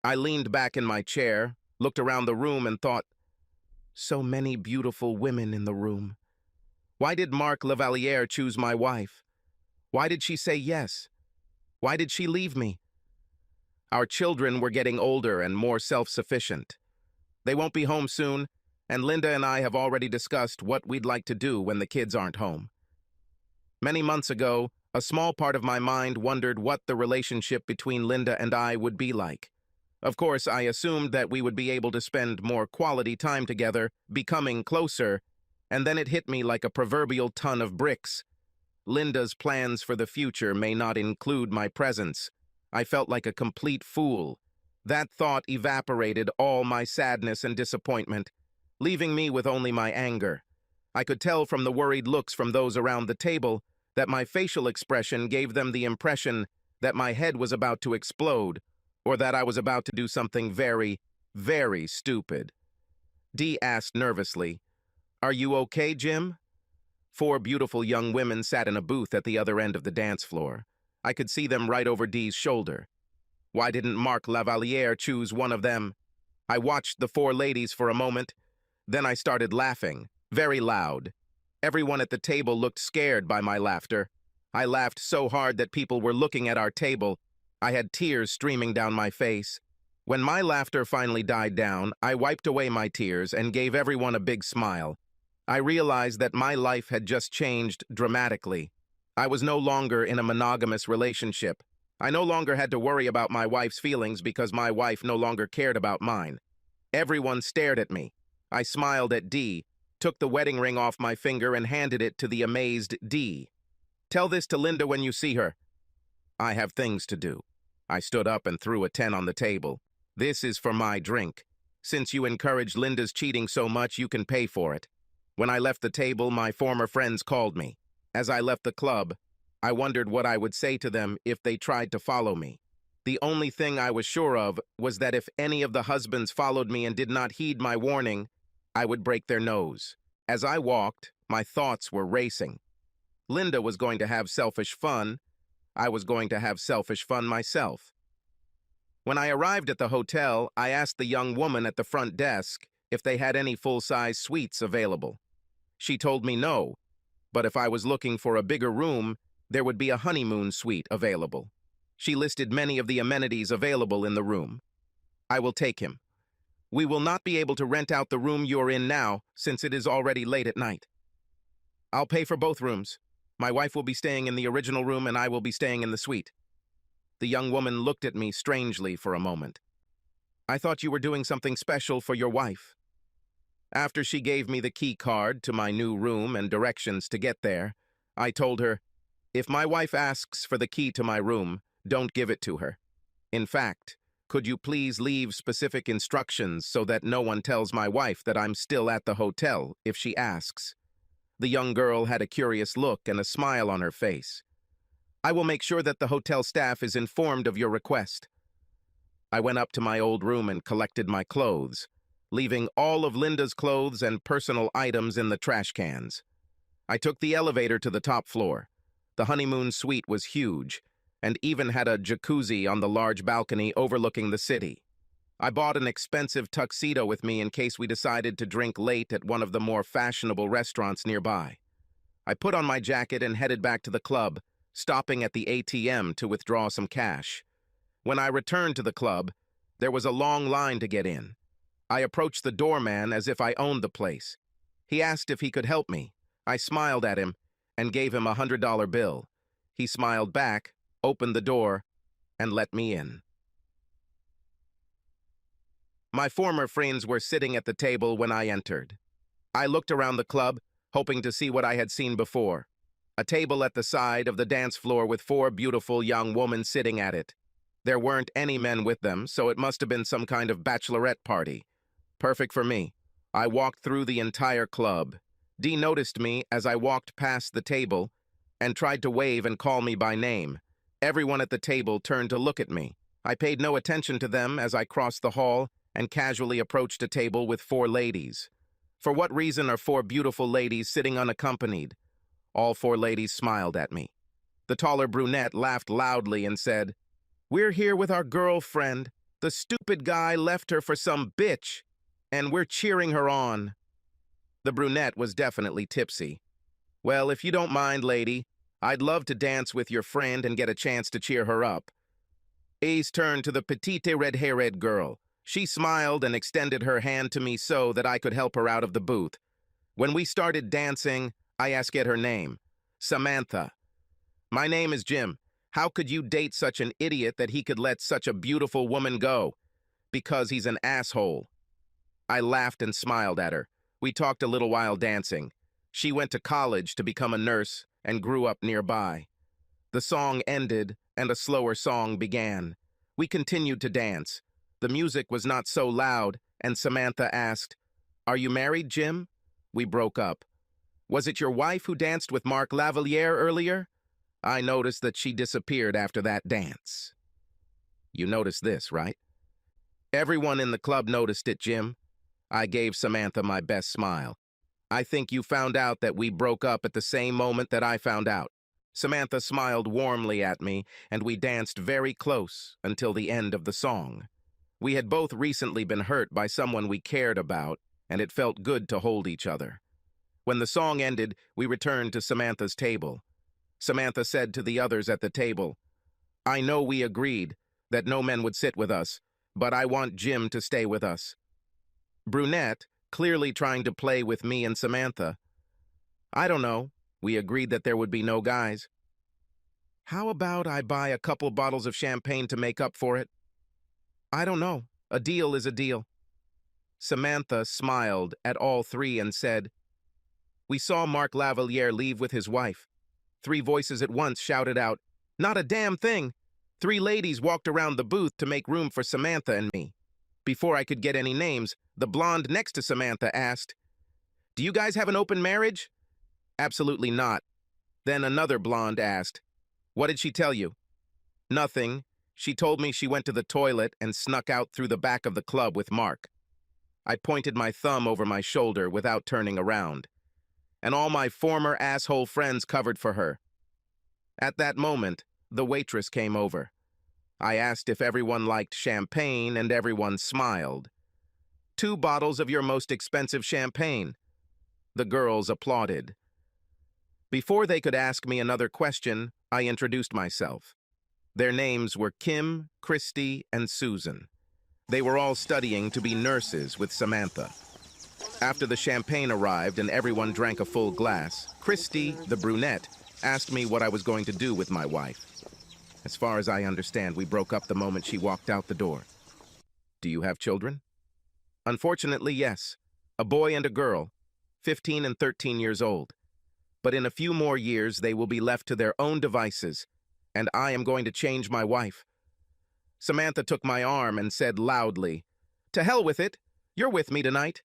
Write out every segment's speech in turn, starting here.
I leaned back in my chair, looked around the room and thought, so many beautiful women in the room. Why did Marc Lavaliere choose my wife? Why did she say yes? Why did she leave me? Our children were getting older and more self-sufficient. They won't be home soon, and Linda and I have already discussed what we'd like to do when the kids aren't home. Many months ago, a small part of my mind wondered what the relationship between Linda and I would be like. Of course, I assumed that we would be able to spend more quality time together, becoming closer, and then it hit me like a proverbial ton of bricks. Linda's plans for the future may not include my presence. I felt like a complete fool. That thought evaporated all my sadness and disappointment, leaving me with only my anger. I could tell from the worried looks from those around the table that my facial expression gave them the impression that my head was about to explode, or that I was about to do something very, very stupid. Dee asked nervously, "Are you okay, Jim?" 4 beautiful young women sat in a booth at the other end of the dance floor. I could see them right over Dee's shoulder. Why didn't Marc Lavaliere choose one of them? I watched the 4 ladies for a moment. Then I started laughing, very loud. Everyone at the table looked scared by my laughter. I laughed so hard that people were looking at our table. I had tears streaming down my face. When my laughter finally died down, I wiped away my tears and gave everyone a big smile. I realized that my life had just changed dramatically. I was no longer in a monogamous relationship. I no longer had to worry about my wife's feelings because my wife no longer cared about mine. Everyone stared at me. I smiled at Dee, took the wedding ring off my finger and handed it to the amazed Dee. "Tell this to Linda when you see her." "I have things to do." I stood up and threw a 10 on the table. "This is for my drink. Since you encouraged Linda's cheating so much, you can pay for it." When I left the table, my former friends called me. As I left the club, I wondered what I would say to them if they tried to follow me. The only thing I was sure of was that if any of the husbands followed me and did not heed my warning, I would break their nose. As I walked, my thoughts were racing. Linda was going to have selfish fun. I was going to have selfish fun myself. When I arrived at the hotel, I asked the young woman at the front desk if they had any full-size suites available. She told me no, but if I was looking for a bigger room, there would be a honeymoon suite available. She listed many of the amenities available in the room. "I will take him. We will not be able to rent out the room you're in now, since it is already late at night. I'll pay for both rooms. My wife will be staying in the original room and I will be staying in the suite." The young woman looked at me strangely for a moment. "I thought you were doing something special for your wife." After she gave me the key card to my new room and directions to get there, I told her, "If my wife asks for the key to my room, don't give it to her. In fact, could you please leave specific instructions so that no one tells my wife that I'm still at the hotel if she asks?" The young girl had a curious look and a smile on her face. "I will make sure that the hotel staff is informed of your request." I went up to my old room and collected my clothes, leaving all of Linda's clothes and personal items in the trash cans. I took the elevator to the top floor. The honeymoon suite was huge, and even had a jacuzzi on the large balcony overlooking the city. I bought an expensive tuxedo with me in case we decided to drink late at one of the more fashionable restaurants nearby. I put on my jacket and headed back to the club, stopping at the ATM to withdraw some cash. When I returned to the club, there was a long line to get in. I approached the doorman as if I owned the place. He asked if he could help me. I smiled at him and gave him a $100 bill. He smiled back, opened the door, and let me in. My former friends were sitting at the table when I entered. I looked around the club, hoping to see what I had seen before. A table at the side of the dance floor with 4 beautiful young women sitting at it. There weren't any men with them, so it must have been some kind of bachelorette party. Perfect for me. I walked through the entire club. Dee noticed me as I walked past the table and tried to wave and call me by name. Everyone at the table turned to look at me. I paid no attention to them as I crossed the hall and casually approached a table with 4 ladies. For what reason are 4 beautiful ladies sitting unaccompanied? All 4 ladies smiled at me. The taller brunette laughed loudly and said, "We're here with our girlfriend." The stupid guy left her for some bitch, and we're cheering her on. The brunette was definitely tipsy. Well, if you don't mind, lady, I'd love to dance with your friend and get a chance to cheer her up. Ace turned to the petite red-haired girl. She smiled and extended her hand to me so that I could help her out of the booth. When we started dancing, I asked her name. Samantha. My name is Jim. How could you date such an idiot that he could let such a beautiful woman go? Because he's an asshole. I laughed and smiled at her. We talked a little while dancing. She went to college to become a nurse and grew up nearby. The song ended and a slower song began. We continued to dance. The music was not so loud, and Samantha asked, "Are you married, Jim?" We broke up. "Was it your wife who danced with Mark Lavalier earlier?" I noticed that she disappeared after that dance. You noticed this, right? Everyone in the club noticed it, Jim. I gave Samantha my best smile. I think you found out that we broke up at the same moment that I found out. Samantha smiled warmly at me, and we danced very close until the end of the song. We had both recently been hurt by someone we cared about, and it felt good to hold each other. When the song ended, we returned to Samantha's table. Samantha said to the others at the table, "I know we agreed that no men would sit with us, but I want Jim to stay with us." Brunette, clearly trying to play with me and Samantha. "I don't know. We agreed that there would be no guys." "How about I buy a couple bottles of champagne to make up for it?" "I don't know. A deal is a deal." Samantha smiled at all three and said, "We saw Mark Lavalier leave with his wife." Three voices at once shouted out, "Not a damn thing!" Three ladies walked around the booth to make room for Samantha and me. Before I could get any names, the blonde next to Samantha asked, "Do you guys have an open marriage?" "Absolutely not." Then another blonde asked, "What did she tell you?" "Nothing. She told me she went to the toilet and snuck out through the back of the club with Mark." I pointed my thumb over my shoulder without turning around. "And all my former asshole friends covered for her." At that moment, the waitress came over. I asked if everyone liked champagne, and everyone smiled. "2 bottles of your most expensive champagne." The girls applauded. Before they could ask me another question, I introduced myself. Their names were Kim, Christy, and Susan. They were all studying to be nurses with Samantha. After the champagne arrived and everyone drank a full glass, Christy, the brunette, asked me what I was going to do with my wife. As far as I understand, we broke up the moment she walked out the door. "Do you have children?" "Unfortunately, yes. A boy and a girl, 15 and 13 years old. But in a few more years, they will be left to their own devices, and I am going to change my wife." Samantha took my arm and said loudly, "To hell with it! You're with me tonight."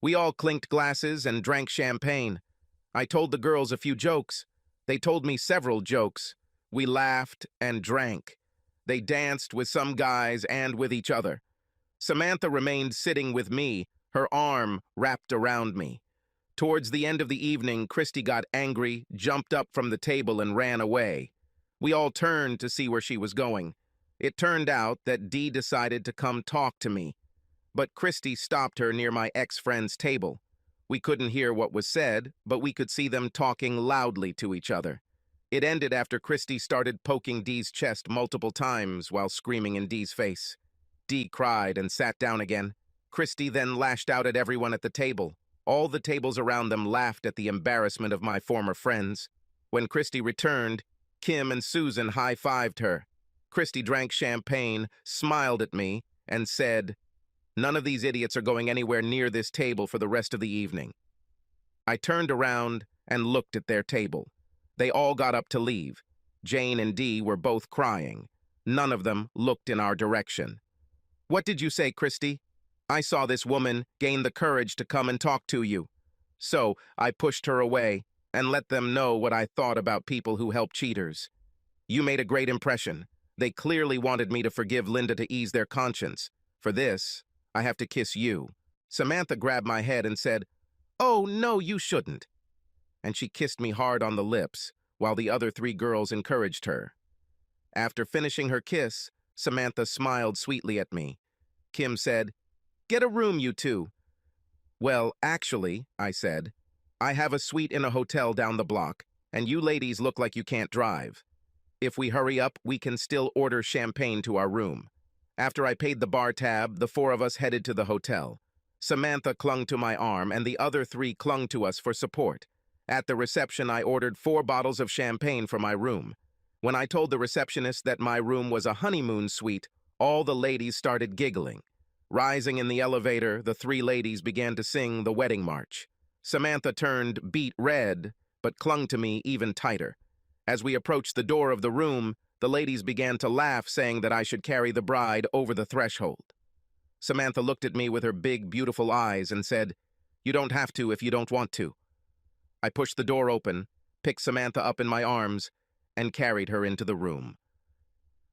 We all clinked glasses and drank champagne. I told the girls a few jokes. They told me several jokes. We laughed and drank. They danced with some guys and with each other. Samantha remained sitting with me, her arm wrapped around me. Towards the end of the evening, Christy got angry, jumped up from the table, and ran away. We all turned to see where she was going. It turned out that Dee decided to come talk to me. But Christy stopped her near my ex-friend's table. We couldn't hear what was said, but we could see them talking loudly to each other. It ended after Christy started poking Dee's chest multiple times while screaming in Dee's face. Dee cried and sat down again. Christy then lashed out at everyone at the table. All the tables around them laughed at the embarrassment of my former friends. When Christy returned, Kim and Susan high-fived her. Christy drank champagne, smiled at me, and said, "None of these idiots are going anywhere near this table for the rest of the evening." I turned around and looked at their table. They all got up to leave. Jane and Dee were both crying. None of them looked in our direction. "What did you say, Christy?" "I saw this woman gain the courage to come and talk to you. So I pushed her away and let them know what I thought about people who help cheaters. You made a great impression. They clearly wanted me to forgive Linda to ease their conscience. For this, I have to kiss you." Samantha grabbed my head and said, "Oh, no, you shouldn't." And she kissed me hard on the lips, while the other 3 girls encouraged her. After finishing her kiss, Samantha smiled sweetly at me. Kim said, "Get a room, you two." "Well, actually," I said, "I have a suite in a hotel down the block, and you ladies look like you can't drive. If we hurry up, we can still order champagne to our room." After I paid the bar tab, the four of us headed to the hotel. Samantha clung to my arm, and the other three clung to us for support. At the reception, I ordered 4 bottles of champagne for my room. When I told the receptionist that my room was a honeymoon suite, all the ladies started giggling. Rising in the elevator, the 3 ladies began to sing the wedding march. Samantha turned beet red, but clung to me even tighter. As we approached the door of the room, the ladies began to laugh, saying that I should carry the bride over the threshold. Samantha looked at me with her big, beautiful eyes and said, "You don't have to if you don't want to." I pushed the door open, picked Samantha up in my arms, and carried her into the room.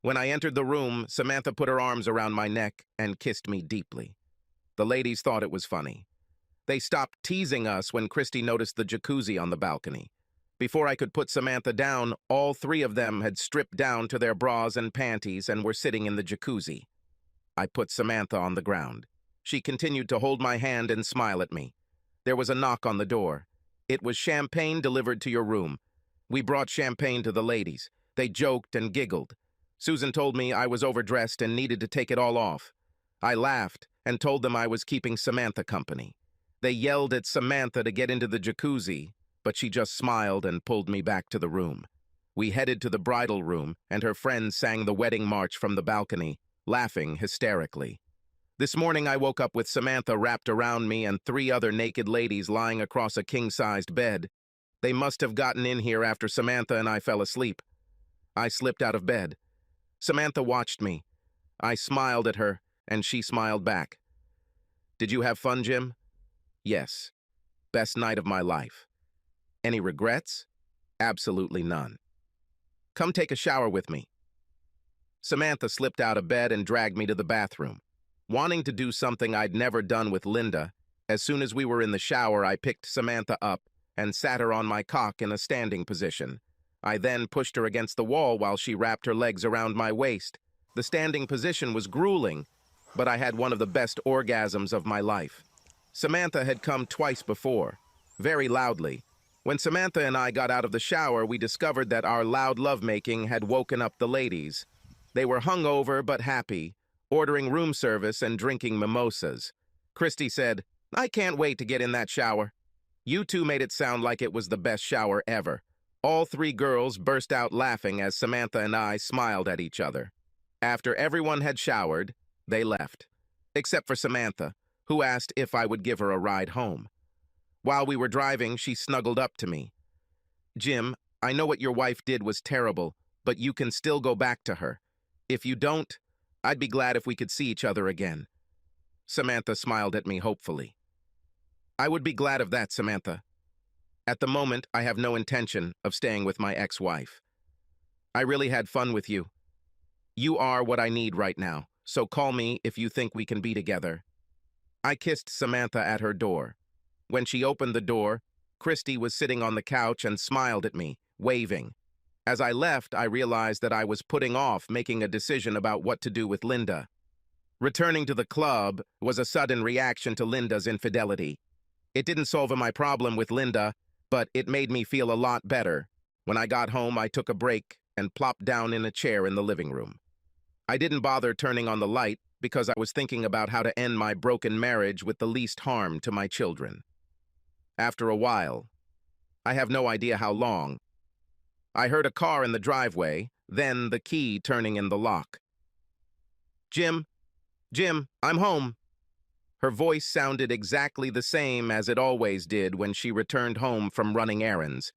When I entered the room, Samantha put her arms around my neck and kissed me deeply. The ladies thought it was funny. They stopped teasing us when Christy noticed the jacuzzi on the balcony. Before I could put Samantha down, all 3 of them had stripped down to their bras and panties and were sitting in the jacuzzi. I put Samantha on the ground. She continued to hold my hand and smile at me. There was a knock on the door. "It was champagne delivered to your room. We brought champagne to the ladies." They joked and giggled. Susan told me I was overdressed and needed to take it all off. I laughed and told them I was keeping Samantha company. They yelled at Samantha to get into the jacuzzi, but she just smiled and pulled me back to the room. We headed to the bridal room, and her friends sang the wedding march from the balcony, laughing hysterically. This morning I woke up with Samantha wrapped around me and 3 other naked ladies lying across a king-sized bed. They must have gotten in here after Samantha and I fell asleep. I slipped out of bed. Samantha watched me. I smiled at her, and she smiled back. "Did you have fun, Jim?" "Yes. Best night of my life." "Any regrets?" "Absolutely none." "Come take a shower with me." Samantha slipped out of bed and dragged me to the bathroom. Wanting to do something I'd never done with Linda, as soon as we were in the shower, I picked Samantha up and sat her on my cock in a standing position. I then pushed her against the wall while she wrapped her legs around my waist. The standing position was grueling, but I had one of the best orgasms of my life. Samantha had come twice before, very loudly. When Samantha and I got out of the shower, we discovered that our loud lovemaking had woken up the ladies. They were hungover but happy, ordering room service and drinking mimosas. Christy said, "I can't wait to get in that shower." You two made it sound like it was the best shower ever. All 3 girls burst out laughing as Samantha and I smiled at each other. After everyone had showered, they left, except for Samantha, who asked if I would give her a ride home. While we were driving, she snuggled up to me. "Jim, I know what your wife did was terrible, but you can still go back to her. If you don't, I'd be glad if we could see each other again." Samantha smiled at me hopefully. "I would be glad of that, Samantha. At the moment, I have no intention of staying with my ex-wife. I really had fun with you. You are what I need right now, so call me if you think we can be together." I kissed Samantha at her door. When she opened the door, Christy was sitting on the couch and smiled at me, waving. As I left, I realized that I was putting off making a decision about what to do with Linda. Returning to the club was a sudden reaction to Linda's infidelity. It didn't solve my problem with Linda, but it made me feel a lot better. When I got home, I took a break and plopped down in a chair in the living room. I didn't bother turning on the light because I was thinking about how to end my broken marriage with the least harm to my children. After a while, I have no idea how long, I heard a car in the driveway, then the key turning in the lock. Jim, I'm home." Her voice sounded exactly the same as it always did when she returned home from running errands.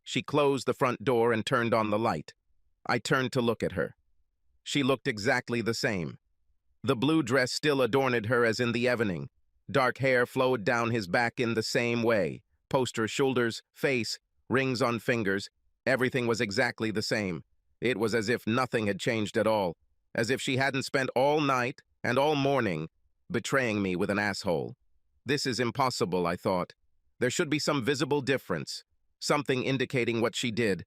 She closed the front door and turned on the light. I turned to look at her. She looked exactly the same. The blue dress still adorned her as in the evening. Dark hair flowed down his back in the same way. Poster shoulders, face, rings on fingers, everything was exactly the same. It was as if nothing had changed at all, as if she hadn't spent all night and all morning betraying me with an asshole. This is impossible, I thought. There should be some visible difference, something indicating what she did,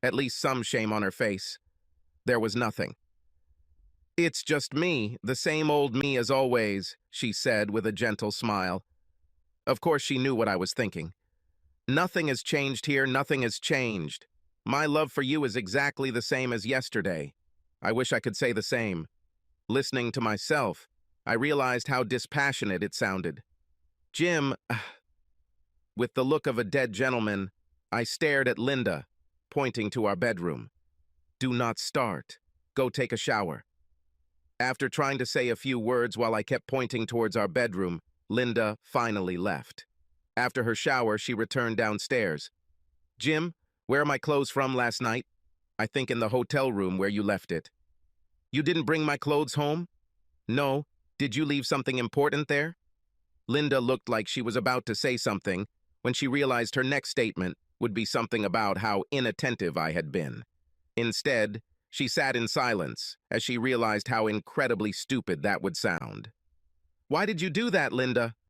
at least some shame on her face. There was nothing. It's just me, the same old me as always, she said with a gentle smile. Of course she knew what I was thinking. Nothing has changed here, nothing has changed. My love for you is exactly the same as yesterday. I wish I could say the same. Listening to myself, I realized how dispassionate it sounded. Jim, with the look of a dead gentleman, I stared at Linda, pointing to our bedroom. Do not start. Go take a shower. After trying to say a few words while I kept pointing towards our bedroom, Linda finally left. After her shower, she returned downstairs. Jim, where are my clothes from last night? I think in the hotel room where you left it. You didn't bring my clothes home? No. Did you leave something important there? Linda looked like she was about to say something when she realized her next statement would be something about how inattentive I had been. Instead, she sat in silence as she realized how incredibly stupid that would sound. Why did you do that, Linda?